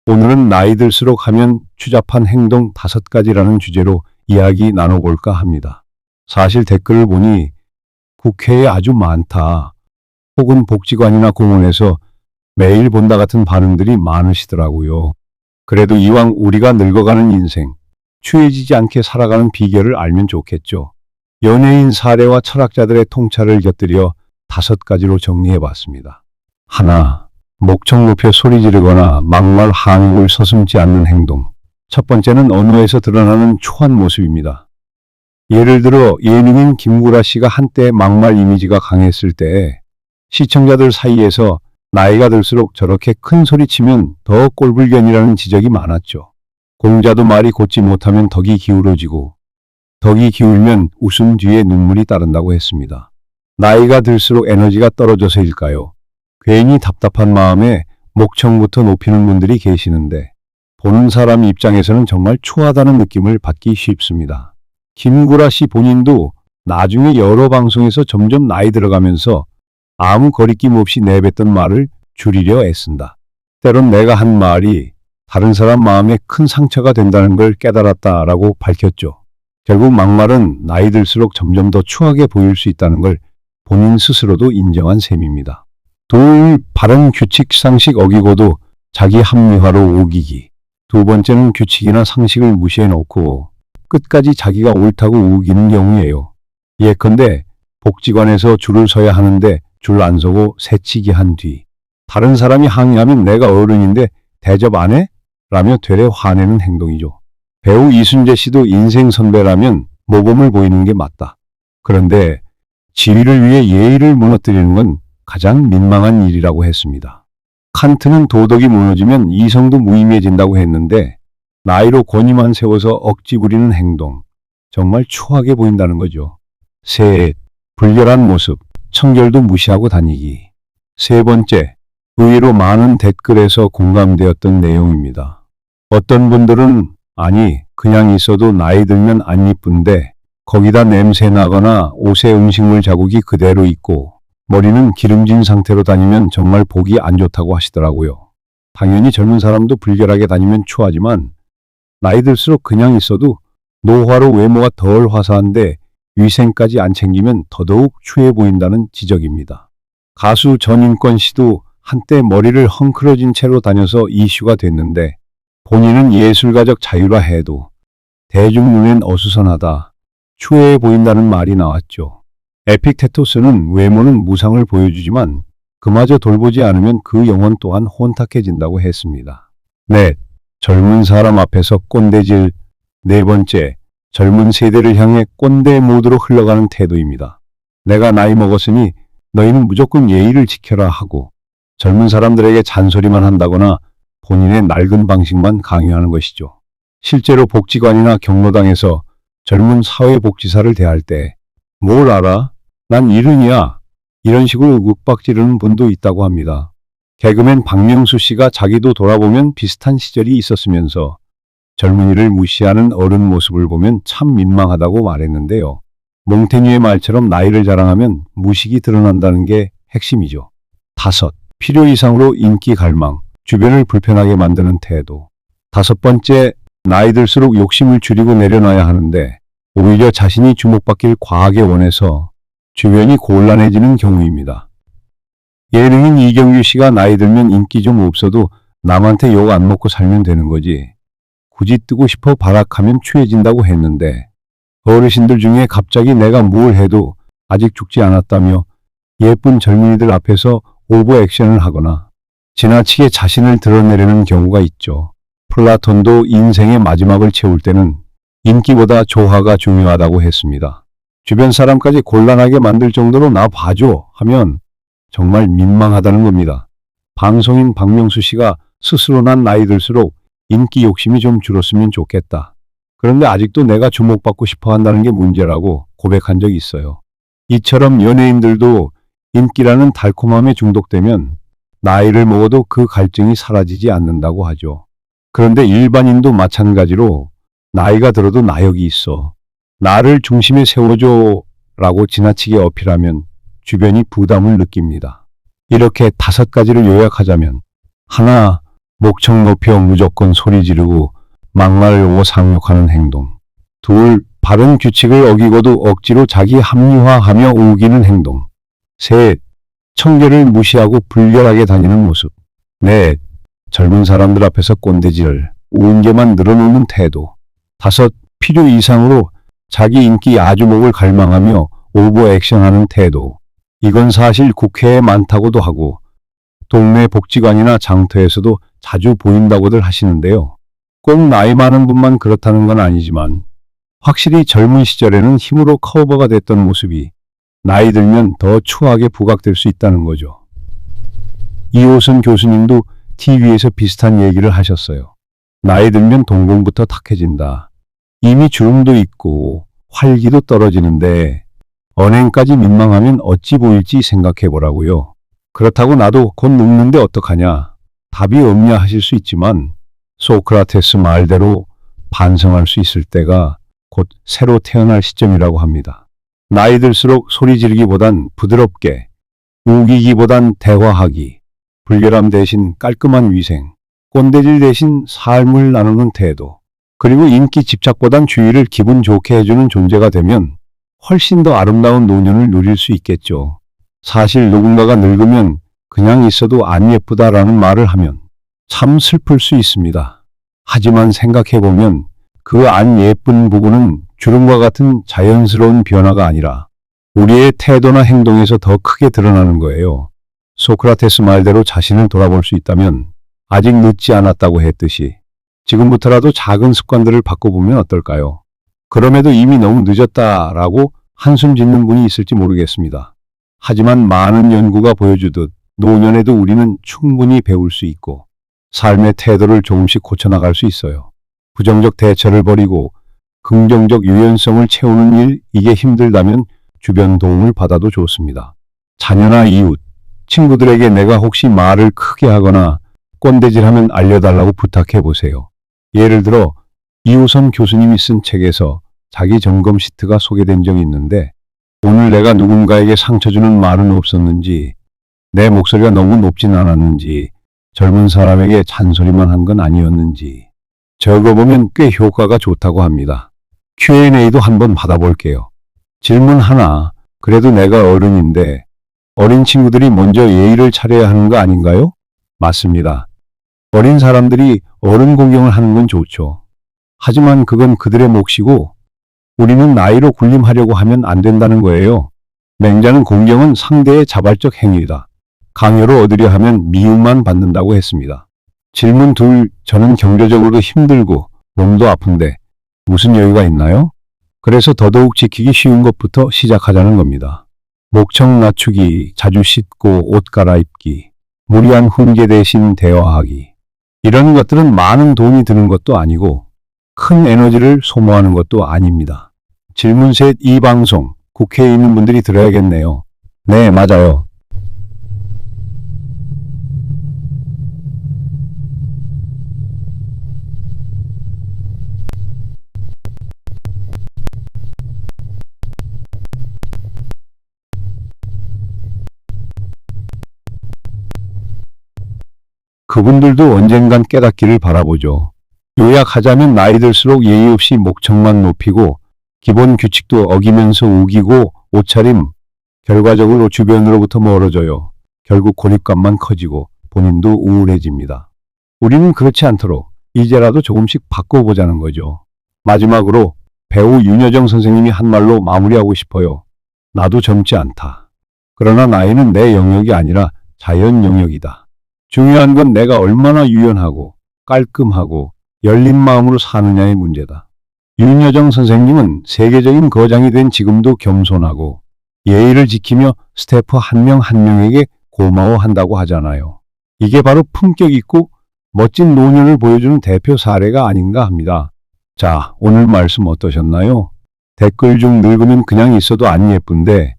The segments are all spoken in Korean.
오늘은 나이 들수록 하면 추잡한 행동 5가지라는 주제로 이야기 나눠볼까 합니다. 사실 댓글을 보니 국회에 아주 많다, 혹은 복지관이나 공원에서 매일 본다 같은 반응들이 많으시더라고요. 그래도 이왕 우리가 늙어가는 인생, 추해지지 않게 살아가는 비결을 알면 좋겠죠. 연예인 사례와 철학자들의 통찰을 곁들여 5가지로 정리해봤습니다. 하나, 목청 높여 소리 지르거나 막말 항목을 서슴지 않는 행동. 첫 번째는 언어에서 드러나는 초한 모습입니다. 예를 들어 예능인 김구라 씨가 한때 막말 이미지가 강했을 때 시청자들 사이에서 나이가 들수록 저렇게 큰 소리 치면 더 꼴불견이라는 지적이 많았죠. 공자도 말이 곧지 못하면 덕이 기울어지고 덕이 기울면 웃음 뒤에 눈물이 따른다고 했습니다. 나이가 들수록 에너지가 떨어져서일까요? 괜히 답답한 마음에 목청부터 높이는 분들이 계시는데 보는 사람 입장에서는 정말 추하다는 느낌을 받기 쉽습니다. 김구라 씨 본인도 나중에 여러 방송에서 점점 나이 들어가면서 아무 거리낌 없이 내뱉던 말을 줄이려 애쓴다. 때론 내가 한 말이 다른 사람 마음에 큰 상처가 된다는 걸 깨달았다라고 밝혔죠. 결국 막말은 나이 들수록 점점 더 추하게 보일 수 있다는 걸 본인 스스로도 인정한 셈입니다. 둘, 바른 규칙 상식 어기고도 자기 합리화로 우기기. 두 번째는 규칙이나 상식을 무시해 놓고 끝까지 자기가 옳다고 우기는 경우예요. 예컨대 복지관에서 줄을 서야 하는데 줄 안 서고 새치기 한 뒤 다른 사람이 항의하면 내가 어른인데 대접 안 해? 라며 되레 화내는 행동이죠. 배우 이순재 씨도 인생 선배라면 모범을 보이는 게 맞다. 그런데 지위를 위해 예의를 무너뜨리는 건 가장 민망한 일이라고 했습니다. 칸트는 도덕이 무너지면 이성도 무의미해진다고 했는데 나이로 권위만 세워서 억지 부리는 행동, 정말 추하게 보인다는 거죠. 셋, 불결한 모습, 청결도 무시하고 다니기. 세 번째, 의외로 많은 댓글에서 공감되었던 내용입니다. 어떤 분들은 아니 그냥 있어도 나이 들면 안 이쁜데 거기다 냄새 나거나 옷에 음식물 자국이 그대로 있고 머리는 기름진 상태로 다니면 정말 보기 안 좋다고 하시더라고요. 당연히 젊은 사람도 불결하게 다니면 추하지만 나이 들수록 그냥 있어도 노화로 외모가 덜 화사한데 위생까지 안 챙기면 더더욱 추해 보인다는 지적입니다. 가수 전인권 씨도 한때 머리를 헝클어진 채로 다녀서 이슈가 됐는데 본인은 예술가적 자유라 해도 대중 눈엔 어수선하다, 추해 보인다는 말이 나왔죠. 에픽테토스는 외모는 무상을 보여주지만 그마저 돌보지 않으면 그 영혼 또한 혼탁해진다고 했습니다. 넷, 젊은 사람 앞에서 꼰대질. 네 번째, 젊은 세대를 향해 꼰대 모드로 흘러가는 태도입니다. 내가 나이 먹었으니 너희는 무조건 예의를 지켜라 하고 젊은 사람들에게 잔소리만 한다거나 본인의 낡은 방식만 강요하는 것이죠. 실제로 복지관이나 경로당에서 젊은 사회복지사를 대할 때 뭘 알아? 난 이른이야. 이런 식으로 윽박지르는 분도 있다고 합니다. 개그맨 박명수 씨가 자기도 돌아보면 비슷한 시절이 있었으면서 젊은이를 무시하는 어른 모습을 보면 참 민망하다고 말했는데요. 몽테뉴의 말처럼 나이를 자랑하면 무식이 드러난다는 게 핵심이죠. 다섯, 필요 이상으로 인기 갈망, 주변을 불편하게 만드는 태도. 다섯 번째, 나이 들수록 욕심을 줄이고 내려놔야 하는데 오히려 자신이 주목받길 과하게 원해서 주변이 곤란해지는 경우입니다. 예능인 이경규 씨가 나이 들면 인기 좀 없어도 남한테 욕 안 먹고 살면 되는 거지. 굳이 뜨고 싶어 발악하면 추해진다고 했는데 어르신들 중에 갑자기 내가 뭘 해도 아직 죽지 않았다며 예쁜 젊은이들 앞에서 오버 액션을 하거나 지나치게 자신을 드러내려는 경우가 있죠. 플라톤도 인생의 마지막을 채울 때는 인기보다 조화가 중요하다고 했습니다. 주변 사람까지 곤란하게 만들 정도로 나 봐줘 하면 정말 민망하다는 겁니다. 방송인 박명수 씨가 스스로 난 나이 들수록 인기 욕심이 좀 줄었으면 좋겠다. 그런데 아직도 내가 주목받고 싶어 한다는 게 문제라고 고백한 적이 있어요. 이처럼 연예인들도 인기라는 달콤함에 중독되면 나이를 먹어도 그 갈증이 사라지지 않는다고 하죠. 그런데 일반인도 마찬가지로 나이가 들어도 나역이 있어. 나를 중심에 세워줘 라고 지나치게 어필하면 주변이 부담을 느낍니다. 이렇게 5가지를 요약하자면 하나, 목청 높여 무조건 소리 지르고 막말을 오고 상욕하는 행동. 둘, 바른 규칙을 어기고도 억지로 자기 합리화하며 우기는 행동. 셋, 청결을 무시하고 불결하게 다니는 모습. 넷, 젊은 사람들 앞에서 꼰대질을 우은개만 늘어놓는 태도. 다섯, 필요 이상으로 자기 인기 아주목을 갈망하며 오버 액션하는 태도. 이건 사실 국회에 많다고도 하고 동네 복지관이나 장터에서도 자주 보인다고들 하시는데요. 꼭 나이 많은 분만 그렇다는 건 아니지만 확실히 젊은 시절에는 힘으로 커버가 됐던 모습이 나이 들면 더 추하게 부각될 수 있다는 거죠. 이호선 교수님도 TV에서 비슷한 얘기를 하셨어요. 나이 들면 동공부터 탁해진다. 이미 주름도 있고 활기도 떨어지는데 언행까지 민망하면 어찌 보일지 생각해 보라고요. 그렇다고 나도 곧 늙는데 어떡하냐. 답이 없냐 하실 수 있지만 소크라테스 말대로 반성할 수 있을 때가 곧 새로 태어날 시점이라고 합니다. 나이 들수록 소리 지르기보단 부드럽게, 우기기보단 대화하기, 불결함 대신 깔끔한 위생, 꼰대질 대신 삶을 나누는 태도, 그리고 인기 집착보단 주위를 기분 좋게 해주는 존재가 되면 훨씬 더 아름다운 노년을 누릴 수 있겠죠. 사실 누군가가 늙으면 그냥 있어도 안 예쁘다라는 말을 하면 참 슬플 수 있습니다. 하지만 생각해보면 그 안 예쁜 부분은 주름과 같은 자연스러운 변화가 아니라 우리의 태도나 행동에서 더 크게 드러나는 거예요. 소크라테스 말대로 자신을 돌아볼 수 있다면 아직 늦지 않았다고 했듯이 지금부터라도 작은 습관들을 바꿔보면 어떨까요? 그럼에도 이미 너무 늦었다라고 한숨 짓는 분이 있을지 모르겠습니다. 하지만 많은 연구가 보여주듯 노년에도 우리는 충분히 배울 수 있고 삶의 태도를 조금씩 고쳐나갈 수 있어요. 부정적 대처를 버리고 긍정적 유연성을 채우는 일, 이게 힘들다면 주변 도움을 받아도 좋습니다. 자녀나 이웃, 친구들에게 내가 혹시 말을 크게 하거나 꼰대질하면 알려달라고 부탁해 보세요. 예를 들어 이호선 교수님이 쓴 책에서 자기 점검 시트가 소개된 적이 있는데 오늘 내가 누군가에게 상처 주는 말은 없었는지, 내 목소리가 너무 높진 않았는지, 젊은 사람에게 잔소리만 한 건 아니었는지 적어보면 꽤 효과가 좋다고 합니다. Q&A도 한번 받아볼게요. 질문 하나, 그래도 내가 어른인데 어린 친구들이 먼저 예의를 차려야 하는 거 아닌가요? 맞습니다. 어린 사람들이 어른 공경을 하는 건 좋죠. 하지만 그건 그들의 몫이고 우리는 나이로 군림하려고 하면 안 된다는 거예요. 맹자는 공경은 상대의 자발적 행위이다. 강요로 얻으려 하면 미움만 받는다고 했습니다. 질문 둘, 저는 경제적으로도 힘들고 몸도 아픈데 무슨 여유가 있나요? 그래서 더더욱 지키기 쉬운 것부터 시작하자는 겁니다. 목청 낮추기, 자주 씻고 옷 갈아입기, 무리한 훈계 대신 대화하기. 이런 것들은 많은 돈이 드는 것도 아니고 큰 에너지를 소모하는 것도 아닙니다. 질문 셋, 이 방송 국회에 있는 분들이 들어야겠네요. 네, 맞아요. 그분들도 언젠간 깨닫기를 바라보죠. 요약하자면 나이 들수록 예의 없이 목청만 높이고 기본 규칙도 어기면서 우기고 옷차림, 결과적으로 주변으로부터 멀어져요. 결국 고립감만 커지고 본인도 우울해집니다. 우리는 그렇지 않도록 이제라도 조금씩 바꿔보자는 거죠. 마지막으로 배우 윤여정 선생님이 한 말로 마무리하고 싶어요. 나도 젊지 않다. 그러나 나이는 내 영역이 아니라 자연 영역이다. 중요한 건 내가 얼마나 유연하고 깔끔하고 열린 마음으로 사느냐의 문제다. 윤여정 선생님은 세계적인 거장이 된 지금도 겸손하고 예의를 지키며 스태프 한 명 한 명에게 고마워한다고 하잖아요. 이게 바로 품격 있고 멋진 노년을 보여주는 대표 사례가 아닌가 합니다. 자, 오늘 말씀 어떠셨나요? 댓글 중 늙으면 그냥 있어도 안 예쁜데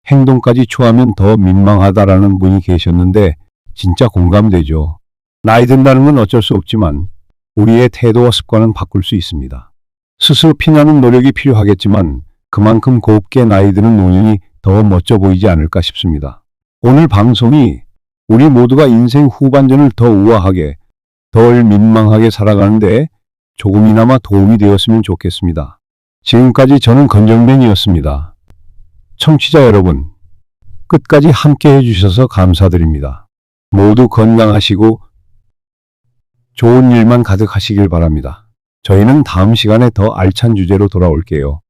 행동까지 초하면 더 민망하다라는 분이 계셨는데 진짜 공감되죠. 나이 든다는 건 어쩔 수 없지만 우리의 태도와 습관은 바꿀 수 있습니다. 스스로 피나는 노력이 필요하겠지만 그만큼 곱게 나이 드는 노년이 더 멋져 보이지 않을까 싶습니다. 오늘 방송이 우리 모두가 인생 후반전을 더 우아하게, 덜 민망하게 살아가는데 조금이나마 도움이 되었으면 좋겠습니다. 지금까지 저는 건정ben이었습니다. 청취자 여러분, 끝까지 함께 해주셔서 감사드립니다. 모두 건강하시고 좋은 일만 가득하시길 바랍니다. 저희는 다음 시간에 더 알찬 주제로 돌아올게요.